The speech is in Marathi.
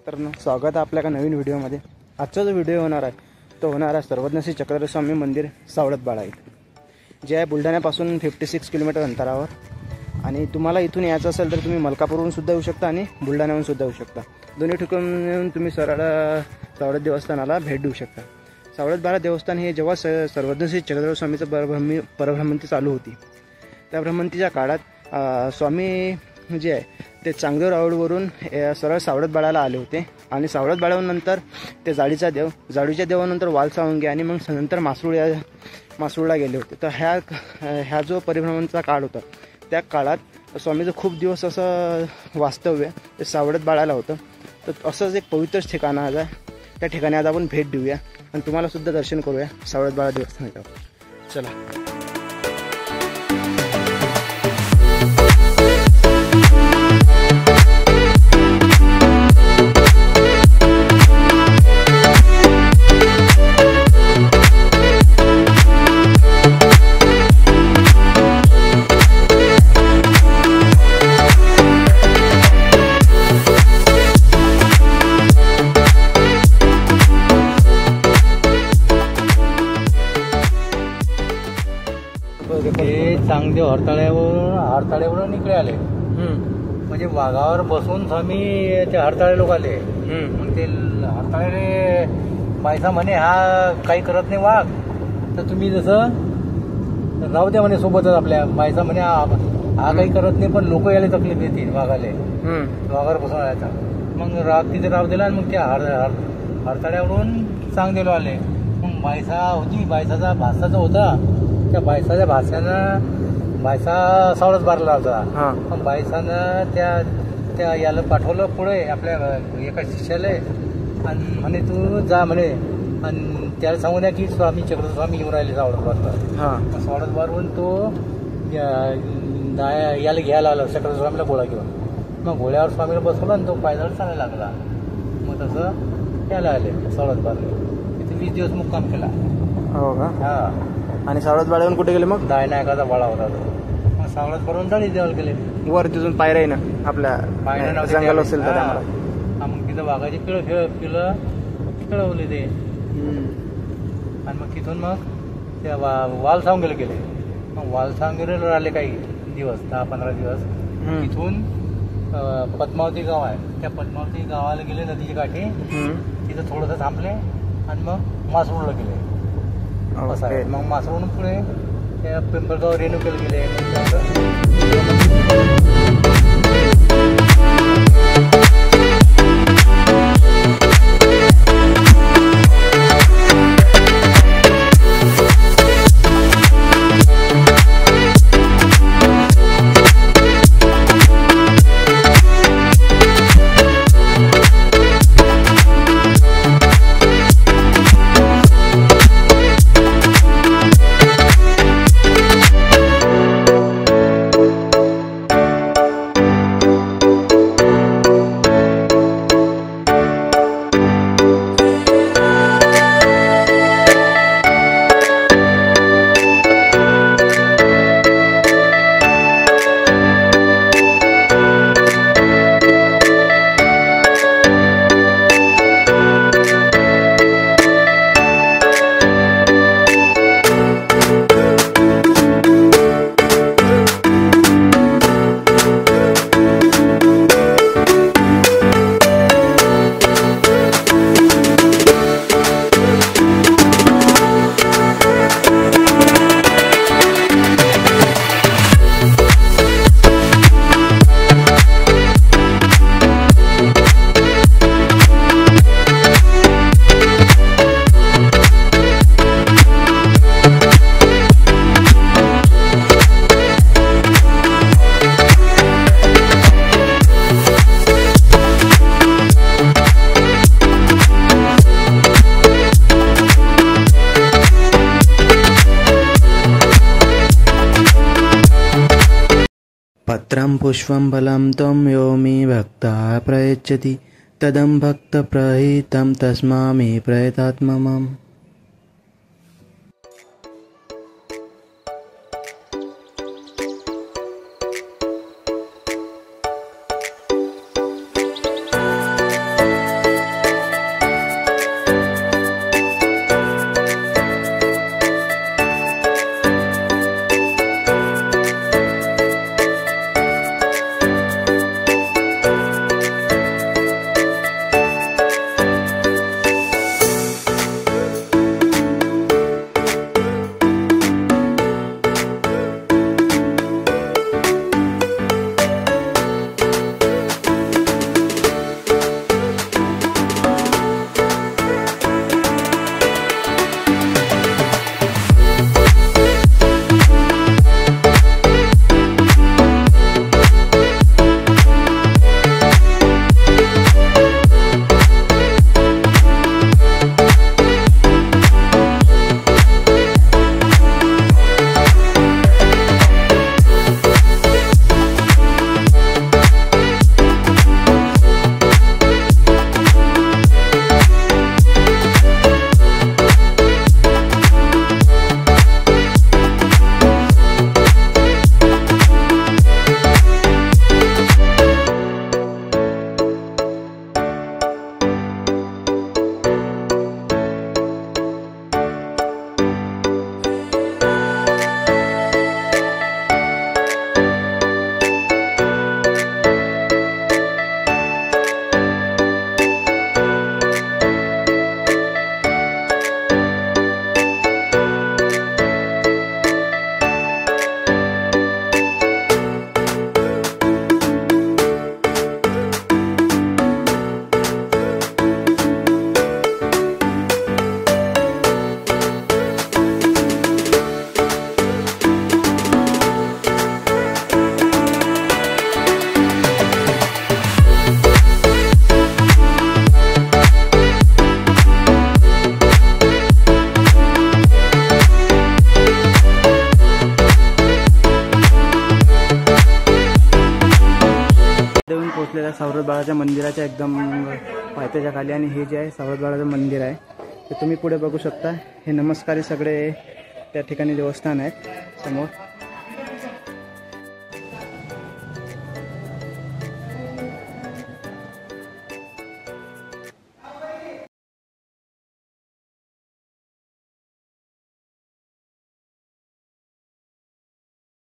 मित्रांनो, स्वागत आहे आपल्या एका नवीन व्हिडिओमध्ये। आजचा जो व्हिडिओ होणार आहे तो होणार आहे सर्वज्ञ श्री चक्रधर स्वामी मंदिर सावळतबाळा इथे, जे आहे बुलढाण्यापासून 56 किलोमीटर अंतरावर। आणि तुम्हाला इथून यायचं असेल तर तुम्ही मलकापूरहून सुद्धा येऊ शकता आणि बुलढाण्याहून सुद्धा येऊ शकता। दोन्ही ठिकाणून तुम्ही सरळ सावळत देवस्थानाला भेट देऊ शकता। सावळतबाळा देवस्थान हे जेव्हा सर्वज्ञ श्री चक्रधर स्वामीचं परभ्रमंती चालू होती, त्या भ्रमंतीच्या काळात स्वामी जे आहे ते चांगदेव राऊळवरून सरळ सावळतबाळाला आले होते। आणि सावळतबाळाहून नंतर ते जाडूच्या देवानंतर वालसावंगी आणि मग नंतर मासरूळला गेले होते। तर ह्या जो परिभ्रमणचा काळ होता, त्या काळात स्वामीचं खूप दिवस असं वास्तव्य ते सावळतबाळाला होतं। तर असंच एक पवित्र ठिकाण आहे, त्या ठिकाणी आज आपण भेट देऊया आणि तुम्हाला सुद्धा दर्शन करूया सावळतबाळा देवस्थानाचं। चला। हे चांगदेव हरताळ्यावरून इकडे आले, म्हणजे वाघावर बसून स्वामी ते हरताळे लोक आले। मग ते हरताळे बायसा म्हणे हा काही करत नाही वाघ, तर तुम्ही जसं राहू द्या म्हणे सोबतच आपल्या। बायसा म्हणे हा काही करत नाही, पण लोक यायला तकलीफ देतील वाघाले, वाघावर बसून राहायचा। मग तिथे राहू दिला, मग त्या हरताळ्यावरून चांगदेव आले। मग बायसा होती, बायसाचा भाषाचा होता, त्या बायसाच्या भाषानं बायसा सावळत बारला होता। पण बायसानं त्या याला पाठवलं पुढे आपल्या एका शिष्याला, आणि म्हणे तू जा म्हणे, आणि त्याला सांगू द्या की स्वामी चक्रधर स्वामी येऊन राहिले सावळत बारला। सावळत बारवून तो याला घ्यायला आला चक्रधर स्वामीला गोळा घेऊन। मग घोड्यावर स्वामीला बसवला आणि तो पायदळ चालायला लागला। मग तसं यायला आले सावळत बारले, तिथे 20 दिवस मुक्काम केला। हो का? हा। आणि सावळतबाळाहून कुठे गेले मग? दायनायकाचा बाळा होता तो, मग सावळत करून जाळी देवाला गेले। वर तिथून पायऱ्या ना आपल्या जंगल असेल तर मग तिथं वाघाची पिळं पिळवले ते, आणि मग तिथून मग त्या वालसावंगीला गेले। मग वालसावंगीला राहिले काही दिवस, 10-15 दिवस। तिथून पद्मावती गाव आहे, त्या पद्मावती गावाला गेले नदीची काठी, तिथं थोडंसं थांबले आणि मग मासरूळला गेले। असं आहे। मग मासरूळून पुढे त्या पिंपळगाव रेणुकेला गेले। पत्रं पुष्पं फलं त्वं यो मे भक्तः प्रयच्छति तदं भक्तप्रहितं तस्मामि प्रयतात्ममम्। त्या सावरत बाळाच्या मंदिराच्या एकदम पायथ्याच्या खाली, आणि हे जे आहे सावरत बाळाचं मंदिर आहे ते तुम्ही पुढे बघू शकता. हे नमस्कारी सगळे त्या ठिकाणी देवस्थान आहेत समोर.